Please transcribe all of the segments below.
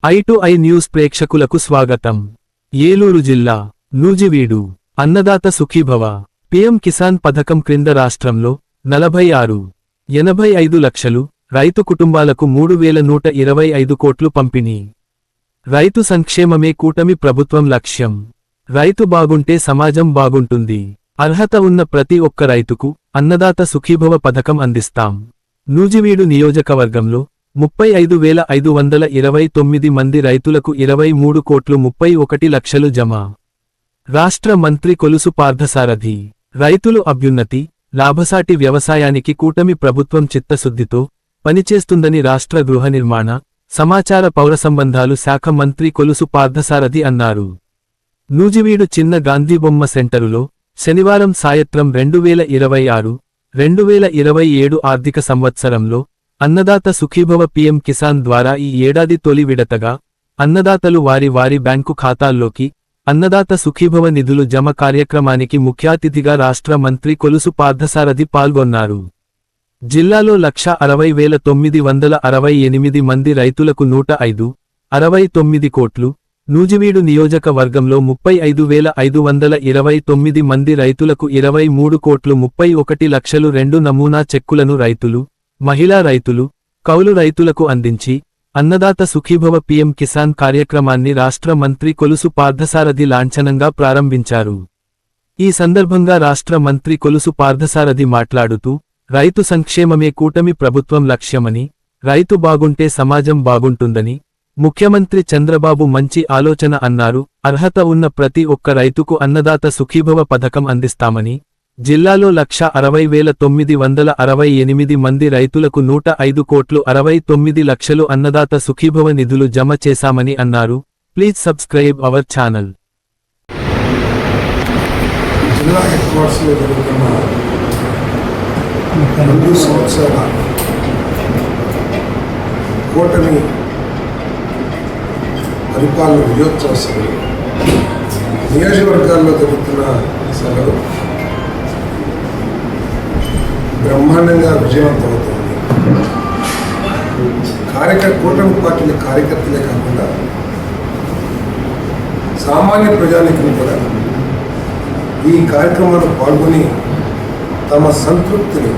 I news ప్రేక్షకులకు స్వాగతం. ఏలూరు జిల్లా నూజివీడు అన్నదాత సుఖీభవ పీఎం కిసాన్ పథకం క్రింద రాష్ట్రంలో 46.85 లక్షలు రైతు కుటుంబాలకు 3,125 కోట్లు పంపిణీ. రైతు సంక్షేమమే కూటమి ప్రభుత్వం లక్ష్యం. రైతు బాగుంటే సమాజం బాగుంటుంది. అర్హత ఉన్న ప్రతి ఒక్క రైతుకు అన్నదాత సుఖీభవ పథకం అందిస్తాం. నూజివీడు నియోజకవర్గంలో 35,529 మంది రైతులకు 23,31 లక్షలు జమ. రాష్ట్ర మంత్రి కొలుసు పార్థసారథి. రైతులు అభ్యున్నతి, లాభసాటి వ్యవసాయానికి కూటమి ప్రభుత్వం చిత్తశుద్ధితో పనిచేస్తుందని రాష్ట్ర గృహ నిర్మాణ, సమాచార పౌర సంబంధాలు శాఖ మంత్రి కొలుసు పార్థసారథి అన్నారు. నూజివీడు చిన్న గాంధీబొమ్మ సెంటరులో శనివారం సాయంత్రం 2026-2027 ఆర్థిక సంవత్సరంలో అన్నదాత సుఖీభవ పీఎం కిసాన్ ద్వారా ఈ ఏడాది తొలి విడతగా అన్నదాతలు వారి బ్యాంకు ఖాతాల్లోకి అన్నదాత సుఖీభవ నిధులు జమ కార్యక్రమానికి ముఖ్యాతిథిగా రాష్ట్ర మంత్రి కొలుసు పార్థసారథి పాల్గొన్నారు. జిల్లాలో 1,69,68 మంది రైతులకు 105.69 కోట్లు, నూజివీడు నియోజకవర్గంలో 35,529 మంది రైతులకు 23,31 లక్షలు 2 నమూనా చెక్కులను రైతులు, మహిళా రైతులు, కౌలు రైతులకు అందించి అన్నదాత సుఖీభవ పీఎం కిసాన్ కార్యక్రమాన్ని రాష్ట్ర మంత్రి కొలుసు పార్థసారథి లాంఛనంగా ప్రారంభించారు. ఈ సందర్భంగా రాష్ట్ర మంత్రి కొలుసు పార్థసారథి మాట్లాడుతూ, రైతు సంక్షేమమే కూటమి ప్రభుత్వం లక్ష్యమని, రైతు బాగుంటే సమాజం బాగుంటుందని, ముఖ్యమంత్రి చంద్రబాబు మంచి ఆలోచన అన్నారు. అర్హత ఉన్న ప్రతి ఒక్క రైతుకు అన్నదాత సుఖీభవ పథకం అందిస్తామని, జిల్లాలో 160,968 మంది రైతులకు 105.69 లక్షలు అన్నదాత సుఖీభవ నిధులు జమ చేశామని అన్నారు. Please subscribe our channel. జిల్లా హెడ్ క్వార్టర్స్లో జరుగుతున్న 2 సంవత్సరాల కూటమి పరిపాలన విజయోత్సవ సభలు, నియోజకవర్గాల్లో జరుగుతున్న సభలు బ్రహ్మాండంగా విజయవంతమవుతుంది. కూటమి పార్టీల కార్యకర్తలే కాకుండా సామాన్య ప్రజానికం కూడా ఈ కార్యక్రమాల్లో పాల్గొని తమ సంతృప్తిని,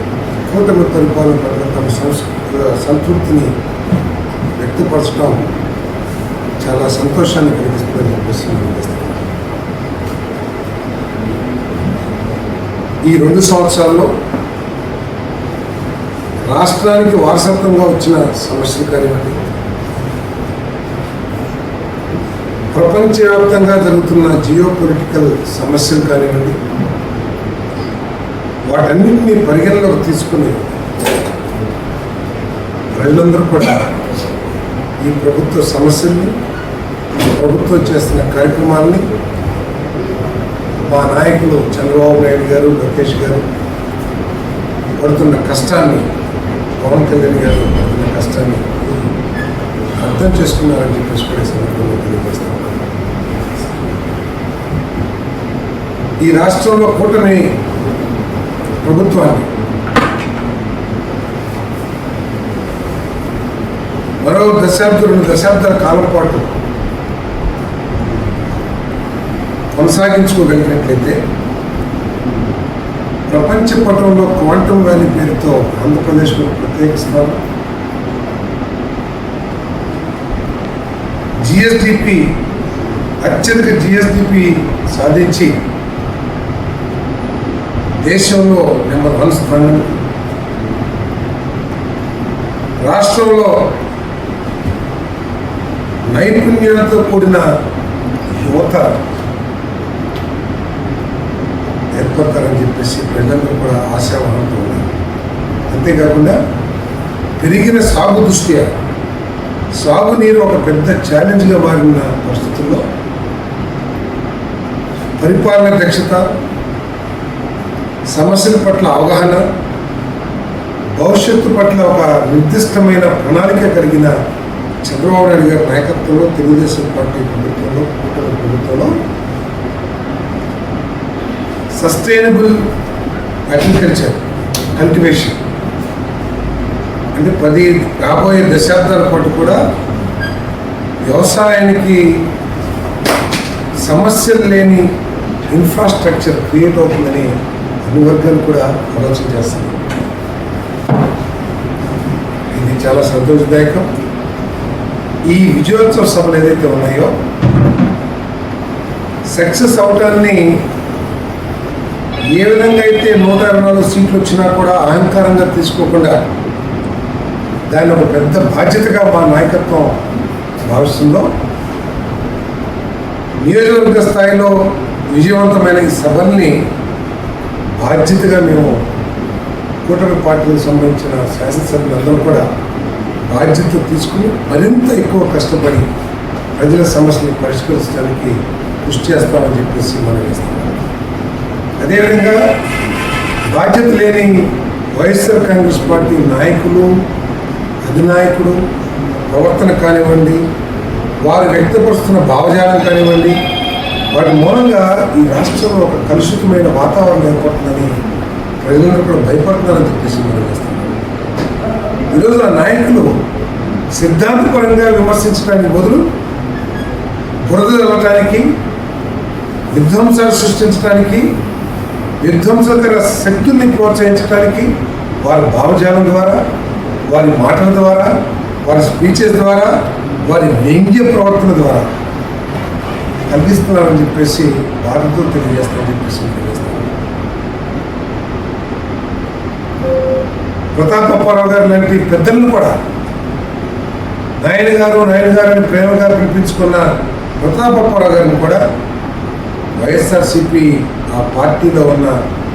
కూటమి పరిపాలన పట్ల తమ సంతృప్తిని వ్యక్తపరచడం చాలా సంతోషాన్ని కలిగిస్తుందని చెప్పేసి ఈ 2 సంవత్సరాల్లో రాష్ట్రానికి వారసత్వంగా వచ్చిన సమస్యలు కానివ్వండి, ప్రపంచవ్యాప్తంగా జరుగుతున్న జియోపొలిటికల్ సమస్యలు కానివ్వండి, వాటన్నింటినీ పరిగణలోకి తీసుకుని ప్రజలందరూ కూడా ఈ ప్రభుత్వ సమస్యల్ని, ప్రభుత్వం చేస్తున్న కార్యక్రమాలని, మా నాయకులు చంద్రబాబు నాయుడు గారు, లోకేష్ గారు పడుతున్న కష్టాన్ని, పవన్ కళ్యాణ్ గారు పడుతున్న కష్టాన్ని అర్థం చేసుకున్నారని చెప్పేసి కూడా సందర్భంగా తెలియజేస్తాం. ఈ రాష్ట్రంలో కూటమి ప్రభుత్వాన్ని మరో 2 దశాబ్దాల కాలం పాటు కొనసాగించుకోగలిగినట్లయితే ప్రపంచ పటంలో క్వాంటమ్ వ్యాలీ పేరుతో ఆంధ్రప్రదేశ్లో ప్రత్యేక స్థానం, జిఎస్డిపి అత్యధిక జిఎస్డిపి సాధించి దేశంలో నెంబర్ 1 స్థానం, రాష్ట్రంలో నైపుణ్యాలతో కూడిన యువత ఏర్పడతారని చెప్పేసి ప్రజలందరూ కూడా ఆశావాహంతో ఉన్నారు. అంతేకాకుండా పెరిగిన సాగు దృష్ట్యా సాగునీరు ఒక పెద్ద ఛాలెంజ్గా మారిన పరిస్థితుల్లో పరిపాలన దక్షత, సమస్యల పట్ల అవగాహన, భవిష్యత్తు పట్ల ఒక నిర్దిష్టమైన ప్రణాళిక కలిగిన చంద్రబాబు నాయుడు గారి నాయకత్వంలో తెలుగుదేశం పార్టీ ప్రభుత్వంలో, కూటమి ప్రభుత్వంలో సస్టైనబుల్ అగ్రికల్చర్ కల్టివేషన్ అంటే రాబోయే దశాబ్దాల పాటు కూడా వ్యవసాయానికి సమస్యలు లేని ఇన్ఫ్రాస్ట్రక్చర్ క్రియేట్ అవుతుందని అన్ని వర్గాలు కూడా ఆలోచన చేస్తున్నారు. ఇది చాలా సంతోషదాయకం. ఈ విజయోత్సవ సభలు ఏదైతే ఉన్నాయో సక్సెస్ అవటాన్ని ఏ విధంగా అయితే 124 సీట్లు వచ్చినా కూడా అహంకారంగా తీసుకోకుండా దాన్ని ఒక పెద్ద బాధ్యతగా మా నాయకత్వం భావిస్తుందో, నియోజకవర్గ స్థాయిలో విజయవంతమైన ఈ సభల్ని బాధ్యతగా మేము కూటమి పార్టీలకు సంబంధించిన శాసనసభ్యులందరూ కూడా బాధ్యత తీసుకుని మరింత ఎక్కువ కష్టపడి ప్రజల సమస్యలు పరిష్కరించడానికి కృషి చేస్తామని చెప్పేసి మనం వేస్తాం. అదేవిధంగా బాధ్యత లేని వైఎస్ఆర్ కాంగ్రెస్ పార్టీ నాయకులు, అధినాయకుడు ప్రవర్తన కానివ్వండి, వారు వ్యక్తపరుస్తున్న భావజాలం కానివ్వండి, వాటి మూలంగా ఈ రాష్ట్రంలో ఒక కలుషితమైన వాతావరణం ఏర్పడుతుందని ప్రజలందరూ కూడా భయపడుతున్నారని చెప్పేసి మనం వేస్తాం. ఈరోజు ఆ నాయకులు సిద్ధాంతపరంగా విమర్శించడానికి బదులు బురద వెళ్ళటానికి, విధ్వంసాలు సృష్టించడానికి, విధ్వంసకర శక్తుల్ని ప్రోత్సహించడానికి వారి భావజాలం ద్వారా, వారి మాటల ద్వారా, వారి స్పీచెస్ ద్వారా, వారి వ్యంగ్య ప్రవర్తన ద్వారా కల్పిస్తున్నారని చెప్పేసి వారితో తెలియజేస్తామని చెప్పేసి తెలియజేస్తాం. ప్రతాపప్పారావు గారు లాంటి పెద్దలను కూడా నాయన గారు అని ప్రేమగా పిలిపించుకున్న ప్రతాపప్పారావు గారిని కూడా వైఎస్ఆర్సీపీ ఆ పార్టీలో ఉన్న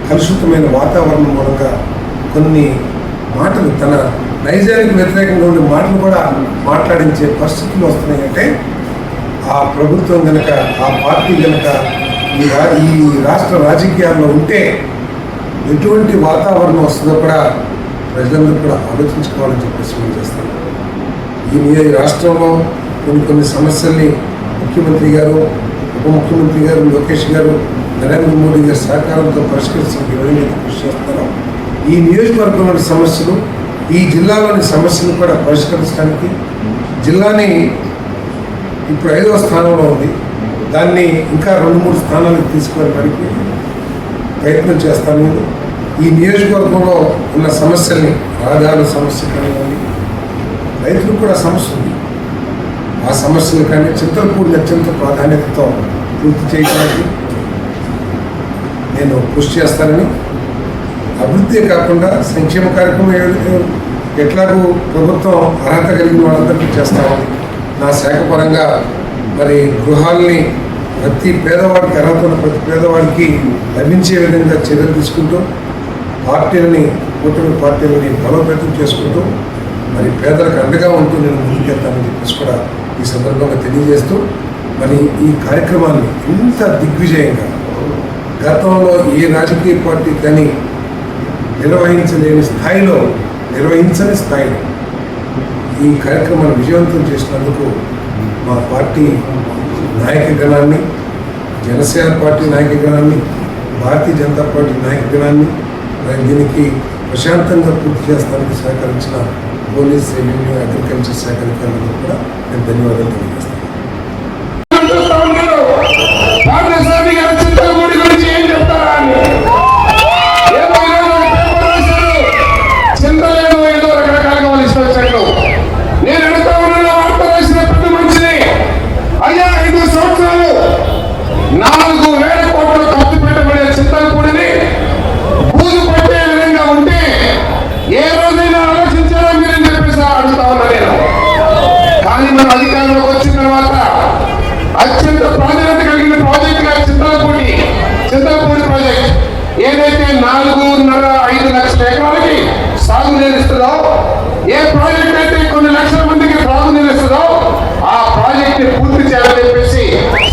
కలుషితమైన వాతావరణం మూలంగా కొన్ని మాటలు, తన నైజానికి వ్యతిరేకంగా ఉండే మాటలు కూడా మాట్లాడించే పరిస్థితులు వస్తున్నాయంటే ఆ ప్రభుత్వం కనుక, ఆ పార్టీ కనుక ఈ రాష్ట్ర రాజకీయాల్లో ఉంటే ఎటువంటి వాతావరణం వస్తుందో కూడా ప్రజలందరూ కూడా ఆలోచించుకోవాలని చెప్పేసి మేము చేస్తాం. ఈ రాష్ట్రంలో కొన్ని సమస్యల్ని ముఖ్యమంత్రి గారు, ఉప ముఖ్యమంత్రి గారు, లోకేష్ గారు, నరేంద్ర మోడీ గారి సహకారంతో పరిష్కరించడానికి ఎవరైతే కృషి చేస్తారో ఈ నియోజకవర్గంలోని సమస్యలు, ఈ జిల్లాలోని సమస్యలు కూడా పరిష్కరించడానికి, జిల్లాని ఇప్పుడు 5వ స్థానంలో ఉంది, దాన్ని ఇంకా 2-3 స్థానాలకు తీసుకువెళ్ళడానికి ప్రయత్నం చేస్తాను. ఈ నియోజకవర్గంలో ఉన్న సమస్యల్ని, రహదారుల సమస్య కానివ్వండి, రైతులకు కూడా సమస్య ఉంది, ఆ సమస్యలు కానీ చింతలపూడిని అత్యంత ప్రాధాన్యతతో పూర్తి చేయడానికి నేను కృషి చేస్తానని, అభివృద్ధి కాకుండా సంక్షేమ కార్యక్రమం ఎట్లాగూ ప్రభుత్వం అర్హత కలిగిన వాళ్ళందరికీ చేస్తామని, నా శాఖ పరంగా మరి గృహాల్ని ప్రతి పేదవాడికి, అర్హత ఉన్న ప్రతి పేదవాడికి లభించే విధంగా చర్యలు తీసుకుంటూ పార్టీలని, కూటమి పార్టీలని బలోపేతం చేసుకుంటూ మరి పేదలకు అండగా ఉంటూ నేను ముందుకెళ్తానని చెప్పేసి కూడా ఈ సందర్భంగా తెలియజేస్తూ, మరి ఈ కార్యక్రమాన్ని ఇంత దిగ్విజయంగా గతంలో ఏ రాజకీయ పార్టీ కానీ నిర్వహించని స్థాయిలో ఈ కార్యక్రమాన్ని విజయవంతం చేసినందుకు మా party నాయకగణాన్ని, Janasena party నాయకగణాన్ని, Bharatiya Janata party నాయకగణాన్ని, దీనికి ప్రశాంతంగా పూర్తి చేస్తానికి సహకరించిన పోలీస్, రెవెన్యూ, అగ్రికల్చర్ శాఖ అధికారులకు కూడా నేను ధన్యవాదాలు తెలియజేస్తాను. అధికారంలోకి వచ్చిన తర్వాత అత్యంత ప్రాధాన్యత కలిగిన ప్రాజెక్టుగా చింతలపూడి ప్రాజెక్ట్ ఏదైతే 4.5 లక్షల ఎకరాలకి సాగునీరు ఇస్తుందో, ఏ ప్రాజెక్ట్ అయితే కొన్ని లక్షల మందికి త్రాగునీరు ఇస్తుందో ఆ ప్రాజెక్ట్ ని పూర్తి చేయాలని చెప్పేసి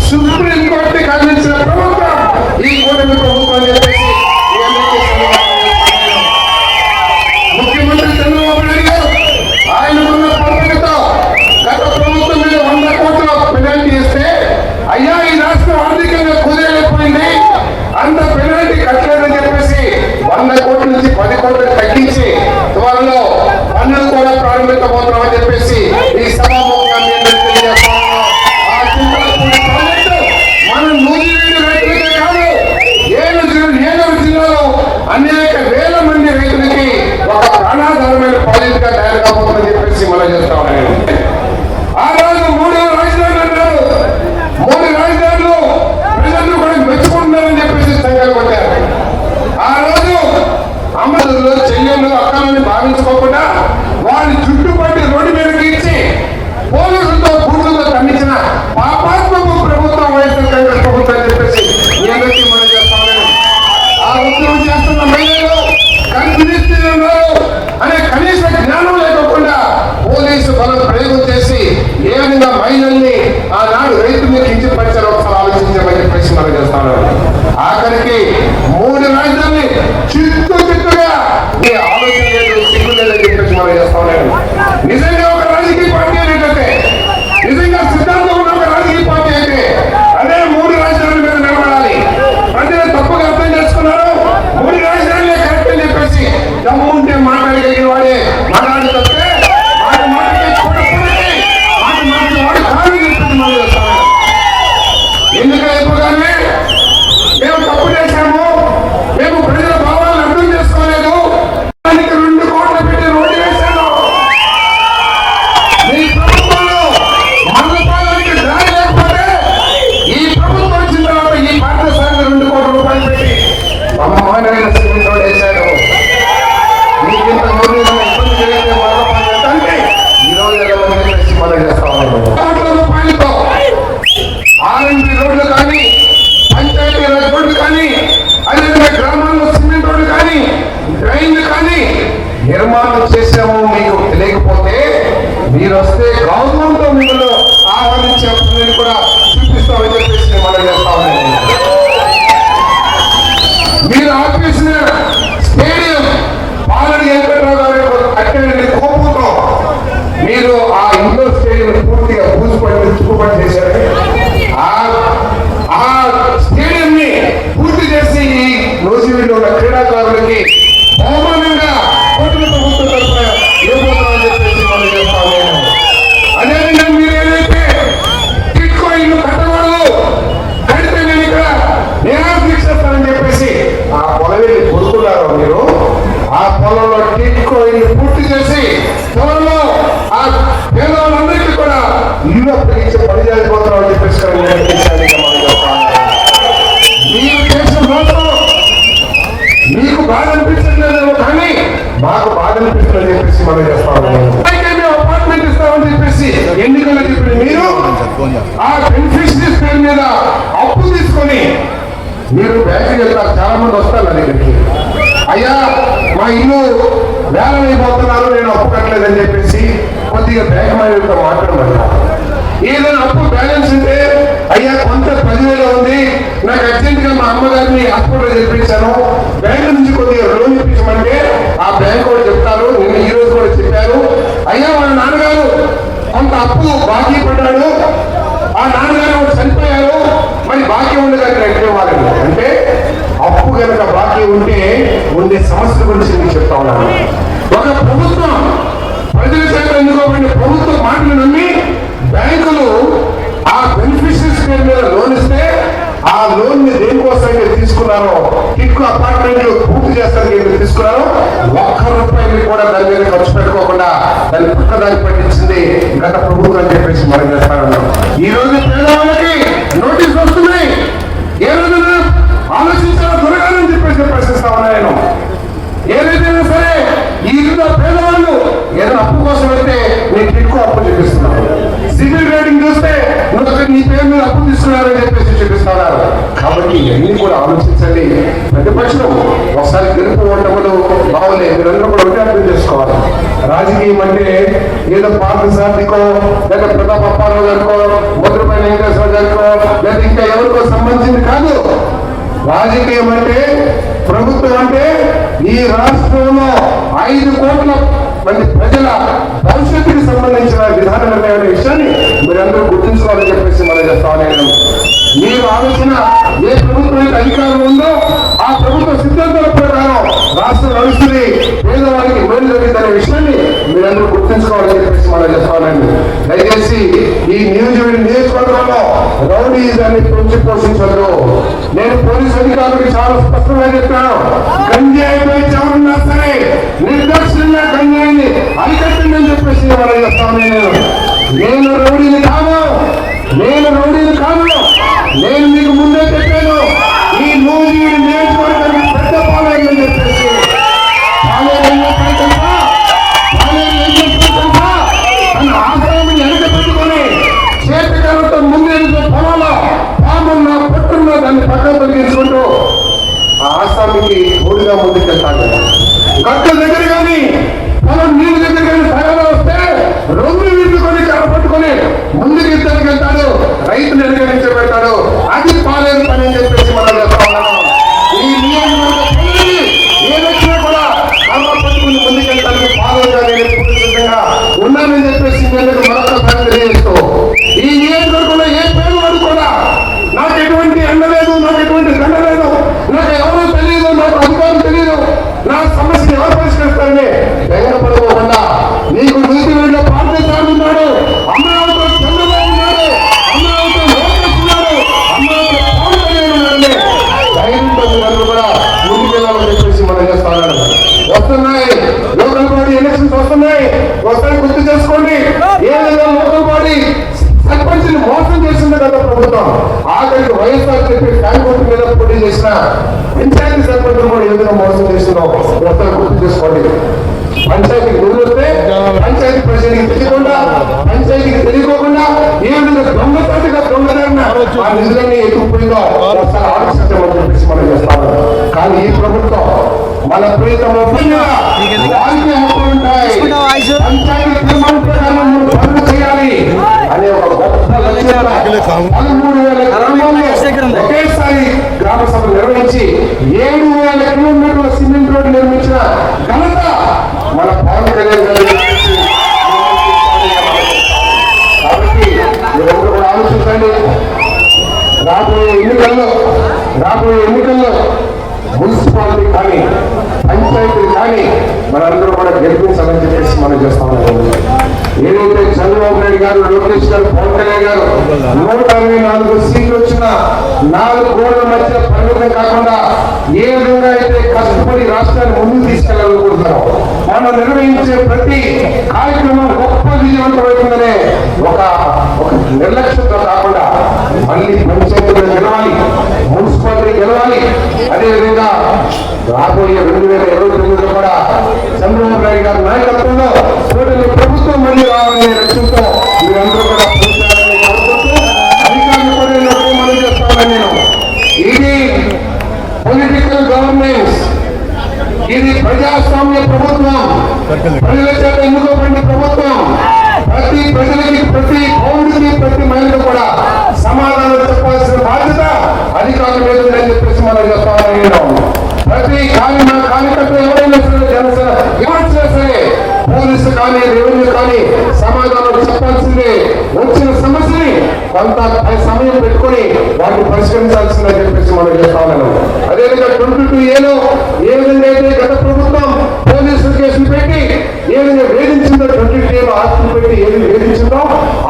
సుప్రీంకోర్టుకి అందించిన ప్రభుత్వం ఈ కూటమి ప్రభుత్వం అని చెప్పేసి ముఖ్యమంత్రి చంద్రబాబు నాయుడు గారు ఆయనకున్న పద్ధతితో గత ప్రభుత్వం మీద 100 కోట్ల పెనాల్టీ ఇస్తే, అయ్యా ఈ రాష్ట్రం ఆర్థికంగా కుదేరైపోయింది, అంత పెనాల్టీ కట్టలేదని చెప్పేసి 100 కోట్ల నుంచి 10 కోట్లు తగ్గించి త్వరలో పన్నులు కూడా ప్రారంభించబోతున్నామని చెప్పేసి ఈ సభాముఖంగా తెలియజేస్తాను. మీరు వస్తే గౌరవంతో మిమ్మల్ని ఆహ్వానించే నేను కూడా చూపిస్తామని చెప్పేసి నేను మనం చేస్తామని. మీరు ఆపేసిన స్టేడియం పాలడి వెంకట్రావు గారి కట్టిన కోపంతో మీరు ఆ ఇండోర్ స్టేడియం పూర్తిగా పూసిపడి చుట్టుపడి చేశారు. ఆ స్టేడియం ని పూర్తి చేసి ఈ నూజివీడులో ఉన్న క్రీడాకారులకి బహుమానంగా కోట్ల ప్రభుత్వం తరఫున ఇవ్వబోతామని చెప్పేసి మనం చేస్తాము. అదేవిధంగా మీరు ఏదైతే టిట్కో ఇల్లు కట్టకూడదు, కడితే నేను ఇక్కడ నిరాశిస్తానని చెప్పేసి ఆ పొలవెళ్ళి కొడుకున్నారో మీరు, ఆ పొలంలో టిట్కో ఇల్లు పూర్తి చేసి త్వరలో ఆ పేదవాళ్ళందరికీ కూడా ఇల్లు అప్పగించే పని జరిగిపోతామని చెప్పేసి మీరు చేసిన మోసం మీకు బాధ అనిపించట్లేదు, కానీ మాకు బాధ అనిపిస్తుందని చెప్పేసి మనం చేస్తాము. అపార్ట్మెంట్ ఇస్తామని చెప్పేసి ఎన్నికల్లో చెప్పిన మీరు ఆ బెనిఫిషరీస్ పేరు మీద అప్పు తీసుకొని మీరు బ్యాంకుకి వెళ్తారు. చాలా మంది వస్తారు నా దగ్గరికి, అయ్యా మా ఇల్లు వేలమైపోతున్నారు, నేను అప్పు కట్టలేదని చెప్పేసి కొద్దిగా బ్యాంక్ మేనేజర్తో మాట్లాడమన్నా. ఏదైనా అప్పు బ్యాలెన్స్ ఉంటే అయ్యా కొంత 10,000 ఉంది, నాకు అర్జెంట్ గా మా అమ్మగారిని హాస్పిటల్ చేర్పించాను, బ్యాంకు నుంచి కొద్దిగా లోన్ ఇప్పించమంటే ఆ బ్యాంక్ కూడా చెప్తారు. నేను ఈ రోజు కూడా చెప్పాను, అయ్యా వాళ్ళ నాన్నగారు కొంత అప్పు బాకీ పడ్డాడు, ఆ నాన్నగారు కూడా చనిపోయారు, మరి బాకీ ఉండగానే ఎక్కడ వాళ్ళని అంటే అప్పు కనుక బాకీ ఉంటే ఉండే సమస్య గురించి నేను చెప్తా ఉన్నాను. ఒక ప్రభుత్వం ప్రజల చేత ఎన్నుకోబడిన ప్రభుత్వం మాటలు నమ్మి బ్యాంకులు ఆ బెనిఫిషరీస్ పేరు మీద లోన్ ఇస్తే ఆ లోన్ ని దేనికోసం తీసుకున్నారో, టిట్కో అపార్ట్మెంట్లు పూర్తి చేస్తానికి మీరు తీసుకున్నారో, ₹1 కూడా దాని మీద ఖర్చు పెట్టుకోకుండా దాన్ని పక్కదాన్ని పట్టించింది గత ప్రభుత్వం అని చెప్పేసి మనం చేస్తానన్నాం. ఈ రోజు పేదవాళ్ళకి నోటీసులు వస్తున్నాయి, ఏ రోజున ఆలోచించాలో దొరకాలని చెప్పేసి ప్రశ్నిస్తా ఉన్నా నేను. ఏదైతేనా సరే ఈ రోజు పేదవాళ్ళు ఏదైనా అప్పు కోసం అయితే నేను టిట్కో అప్పు చూపిస్తున్నాను, సివిల్ రేటింగ్ చూస్తే నీ పేరు మీద అప్పు తీసుకున్నారని చెప్పేసి చూపిస్తున్నారు. కాబట్టి ఇవన్నీ కూడా ఆలోచించండి. ప్రతిపక్షం ఒకసారి గెలుపు ఓటములు బాగులే, మీరందరూ కూడా ఒకటి అర్థం చేసుకోవాలి. రాజకీయం అంటే ఏదో పార్థసారథికో లేదా ప్రతాప్ అప్పారావు గారికో ముద్రపై వెంకటేశ్వర గారికో లేదా ఇంకా ఎవరికో సంబంధించింది కాదు. రాజకీయం అంటే, ప్రభుత్వం అంటే ఈ రాష్ట్రంలో 5 కోట్ల మంది ప్రజల భవిష్యత్తుకి సంబంధించిన విధాన నిర్ణయం అనే విషయాన్ని మీరందరూ గుర్తుంచుకోవాలని చెప్పేసి మనం చెప్తాను. మీరు ఆలోచన ఏ ప్రభుత్వానికి అధికారం ఉందో ఆ ప్రభుత్వ సిద్ధాంతాల ప్రకారం రాష్ట్రం నడుస్తుంది, పేదవారికి మేలు జరిగిందనే విషయాన్ని మీరందరూ గుర్తుంచుకోవాలని చెప్పేసి మనం చెప్తానండి. దయచేసి ఈ నియోజకవర్గంలో రౌడీజాన్ని పెంచి పోషించదు. నేను పోలీసు అధికారులకు చాలా స్పష్టంగా చెప్పాను, గంజాయిపై ఎవరున్నా సరే నిర్దాక్షిణ్యంగా గంజాయిని అరికట్టండి చెప్పేసి మనం చెప్తాను. నేను రౌడీని కాదు, నేను మీకు ముందే చెప్పాను, ఈ నూజివీడు నియోజకవర్గానికి పెద్ద పాలన చెప్పేసి ఆశ్రమం వెనక పెట్టుకొని చేతికాలతో ముందే పొలంలో పామున్నా పట్టున్నా దాన్ని పక్కన తొలగించుకుంటూ ఆ ఆశ్రమికి తోడుగా ముందుకెళ్తాడు. గట్ల దగ్గర కానీ పొలం నీళ్ళ దగ్గర కానీ సగంలో వస్తే 2 వీళ్ళు కొని కర్ర పట్టుకొని ముందుకు ఇద్దరికి వెళ్తాడు, రైతులు ఎన్నికరించే పెడతాడు. అది పాలేరు పని అని చెప్పేసి మనం చెప్తా ఉన్నాను. ఈ నియోజకవర్గ ఏదొచ్చినా కూడా కర్ర పట్టుకుని ముందుకెళ్తానికి పాలేరుగా నేను పూర్తిగా ఉన్నానని చెప్పేసి నేను మరొకసారి తెలియజేస్తూ, ఈ నియోజకవర్గంలో ఏ పేరువాడు కూడా నాకు ఎటువంటి ఎండ లేదు, నాకు ఎటువంటి దండ లేదు, నాకు ఎవరో తెలియదు, నాకు అధికారం తెలియదు, నా సమస్యను ఎవరు పరిష్కరిస్తారని బెంగపడకుండా నీకు నూజివీడులో పార్థసారథి ఉన్నాడు, అమరావతిలో చంద్రబాబు ఉన్నాడు, అమరావతిలో లోకేష్ ఉన్నాడు, అమరావతిలో పవన్ కళ్యాణ్ ఉన్నాడండి. ధైర్యంతో మీరందరూ కూడా ముందుకెళ్ళాలని చెప్పేసి మనం చేస్తాను. వస్తున్నాయి లోకల్ బాడీ ఎలక్షన్స్ వస్తున్నాయి, గుర్తు చేసుకోండి. ఏదైనా లోకల్ బాడీ సర్పంచ్ని మోసం చేసింది కదా ప్రభుత్వం. ఆఖరికి వైఎస్ఆర్ చెప్పి కాయగూట మీద పోటీ చేసిన పంచాయతీ సర్పంచ్ కూడా ఏదైనా మోసం చేస్తున్నాం ఒకసారి గుర్తు చేసుకోండి. పంచాయతీకి నిధులు వస్తే పంచాయతీ ప్రెసిడెంట్కి తెలియకోకుండా ఏ విధంగా దొంగదారిన ఆ నిధులన్నీ ఎదుగుపోయిందో ఒకసారి ఆలోచించమని చెప్పేసి మనం చేస్తాము. కానీ ఈ ప్రభుత్వం మన ప్రీతమ వాళ్ళకి హక్కులు ఉంటాయి. పంచాయతీ తీర్మానం ప్రకారం సభ నిర్వహించి 7,000 కిలోమీటర్ల సిమెంట్ రోడ్డు నిర్మించిన ఘనత మన పవన్ కళ్యాణ్ గారు. కాబట్టి మీరందరూ కూడా ఆలోచించండి. రాబోయే ఎన్నికల్లో మున్సిపాలిటీ కానీ పంచాయతీలు కానీ మనందరూ కూడా గెలిపించాలని చెప్పేసి మనం చేస్తా ఉన్నాం. ఏదైతే చంద్రబాబు నాయుడు గారు, లోకేష్ గారు, పవన్ కళ్యాణ్ గారు 164 సీట్లు వచ్చిన 4 గోడల మధ్య పరిమితం కాకుండా ఏ విధంగా అయితే కష్టపడి రాష్ట్రాన్ని ముందుకు తీసుకెళ్లాలనుకుంటున్నారో, మనం నిర్వహించే ప్రతి కార్యక్రమం గొప్ప విజయవంతమవుతుందనే ఒక నిర్లక్ష్యంతో కాకుండా మళ్ళీ పంచాయతీలు గెలవాలి, మున్సిపాలిటీ గెలవాలి. అదేవిధంగా రాబోయే 2029లో కూడా చంద్రబాబు నాయుడు గారి నాయకత్వంలో కూటమి ప్రభుత్వం మళ్ళీ రావాలనే లక్ష్యంతో మీరందరూ కూడా పూర్తి అధికారులు కూడా మనం చేస్తామని నేను. ఇది పొలిటికల్ గవర్నెన్స్, ఇది ప్రజాస్వామ్య ప్రభుత్వం, ప్రజల చేత ఎన్నుకోబడిన ప్రభుత్వం. ప్రతి ప్రజలకి, ప్రతి పౌరుడికి, ప్రతి మహిళకు కూడా సమాధానం చెప్పాల్సిన బాధ్యత అధికారుల మీద ఉందని చెప్పేసి మనం చెప్తామని నేను. ప్రతి కార్యకర్త ఎవరైనా సరే, జనసేన ఎవరైనా సరే, పోలీసు కానీ రెవెన్యూ కానీ సమాధానం చెప్పాల్సిందే. వచ్చిన సమస్యని కొంత సమయం పెట్టుకుని వాటిని పరిష్కరించాల్సిందని చెప్పేసి మనం చెప్తామన్నాను. అదేవిధంగా 22A ఏ విధంగా అయితే గత ప్రభుత్వం పోలీసు కేసులు పెట్టి ఏ విధంగా వేధించిందో, 22A ఆస్తులు పెట్టి ఏది వేధించిందో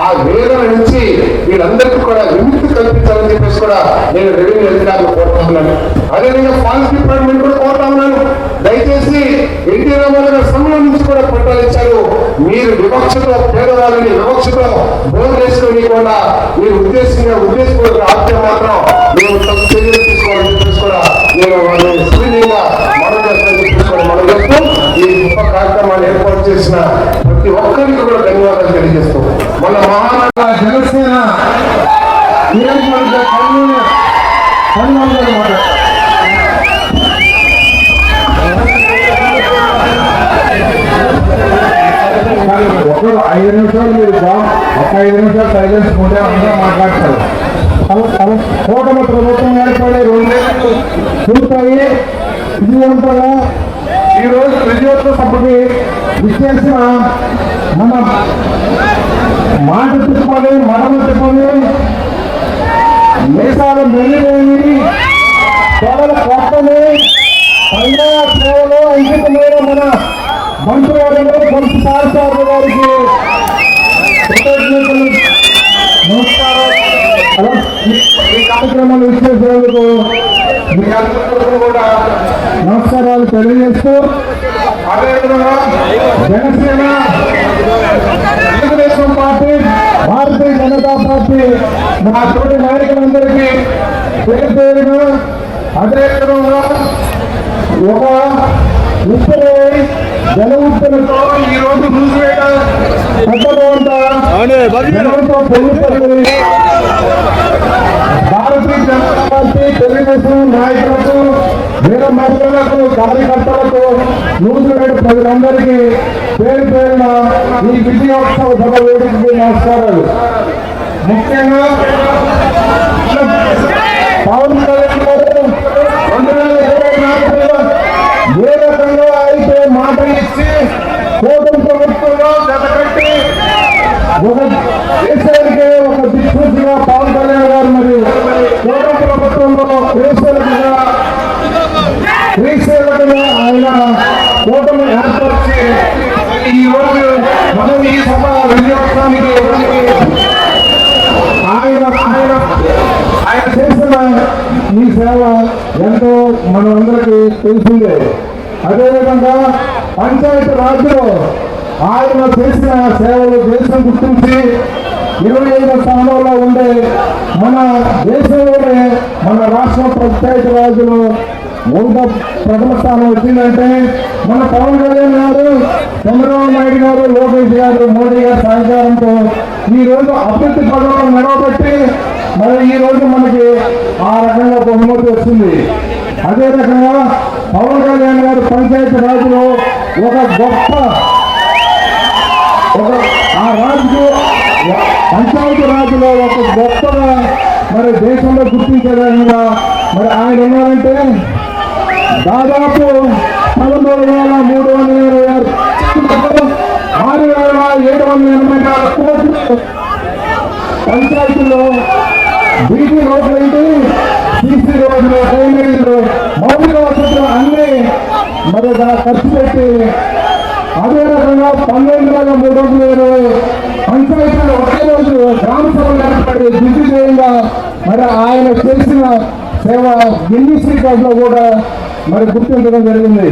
ఆ వేదన నుంచి వీళ్ళందరికీ కూడా విముక్తి కల్పించాలని చెప్పేసి కూడా నేను రెవెన్యూ అధికారులు కోరుతా ఉన్నాను. అదేవిధంగా ఫారెస్ట్ డిపార్ట్మెంట్ కూడా కోరుతా ఉన్నాను. దయచేసి ఎన్టీ రామారావు గారి సమయం నుంచి కూడా పట్టాలు ఇచ్చారు. మీరు వివక్షతో పేదవాళ్ళని వివక్షతో బోర్డు వేసుకోనికుండా మీరు ఉద్దేశపూర్వక ఆప్యం మాత్రం మేము తప్పు చర్యలు తీసుకోవాలని చెప్పేసి కూడా నేను వాళ్ళని స్క్రీనింగ్గా మనం చేస్తానని చెప్పేసి కూడా మనం చేస్తూ ఈ గొప్ప కార్యక్రమాన్ని ఏర్పాటు చేసిన ప్రతి ఒక్కరికి కూడా ధన్యవాదాలు తెలియజేస్తూ మన మహానగర జనసేన ఒకరు 5 నిమిషాలు మీరు ఒక 5 నిమిషాలు సైలెన్స్ ఉంటే అందరూ మాట్లాడతారు. కూటమి ప్రభుత్వం ఏర్పడే 2 నెలలు పూర్తయి విజయవంతంగా ఈరోజు విజయోత్సవ సభకి విచ్చేసిన మన మాట తిప్పుకొని, మడమ తిప్పుకొని, మీసాలు మెల్లిపోయి, తొలల కొత్తని ప్రజా సేవలో అంకితమైన మన మంత్రివర్గంలో కొంచెం పాఠశాల గారికి కృతజ్ఞతలు, నమస్కారం. ఈ కార్యక్రమాలు విచ్చేసేందుకు మీ అందరికీ కూడా నమస్కారాలు తెలియజేస్తూ, అదేవిధంగా జనసేన, తెలుగుదేశం పార్టీ, భారతీయ జనతా పార్టీ మా తోటి నాయకులందరికీ పేరుగా అదేవిధంగా ఒక ఉత్తరే జన ఉత్తరతో ఈరోజు మూసివేట జనంతో పొందుపరి భారతీయ జనతా పార్టీ, తెలుగుదేశం నాయకులకు, వీర మహిళలకు, కార్యకర్తలకు, మూసివేట ప్రజలందరికీ పేరు పేరున ఈ విజయోత్సవ సభ వేదికకి నమస్కారాలు. ముఖ్యంగా పవన్ కళ్యాణ్ గారు 2024లో ఏ రకంగా అయితే మాట ఇచ్చి కూటమి ప్రభుత్వంలో జతకట్టి ఒక దేశానికి ఒక దిక్సూచిగా పవన్ కళ్యాణ్ గారు మరి కూటమి ప్రభుత్వంలో శ్రీశైలకుగా ఆయన కూటమి ఏర్పరిచి ఈ రోజు మనం ఈ సభ విజయోత్సవానికి ఆయన చేసిన ఈ సేవ ఎంతో మనందరికీ తెలిసిందే. అదేవిధంగా పంచాయతీ రాజ్లో ఆయన చేసిన సేవలు దేశం గుర్తించి 25వ స్థానంలో ఉండే మన దేశంలోనే మన రాష్ట్ర పంచాయతీ రాజులో ప్రథమ స్థానం వచ్చిందంటే మన పవన్ కళ్యాణ్ గారు, చంద్రబాబు నాయుడు గారు, లోకేష్ గారు, మోడీ గారి సహకారంతో ఈ రోజు అభివృద్ధి పథకం నిలబెట్టి మరి ఈ రోజు మనకి ఆ రకంగా బహుమతి వచ్చింది. అదే రకంగా పవన్ కళ్యాణ్ గారు పంచాయతీ రాజులో ఒక గొప్ప ఆ రాజుకు పంచాయతీ రాజులో ఒక గొప్పగా మరి దేశంలో గుర్తించదగిన మరి ఆయన ఉన్నారంటే దాదాపు 13,326 6,784 కోట్లు పంచాయతీలో బీటీ రోడ్లు ఏంటి, సీసీ రోడ్లు, డ్రైనేజీలు, మౌలిక వసతులు అన్నీ మరి ఖర్చు పెట్టి అదే రకంగా 12,320 పంచాయతీలు ఒకే రోజు గ్రామ సభలు ఏర్పడి దిగ్విజయంగా మరి ఆయన చేసిన సేవ గిన్నీస్ రికార్డులో కూడా మరి గుర్తించడం జరిగింది.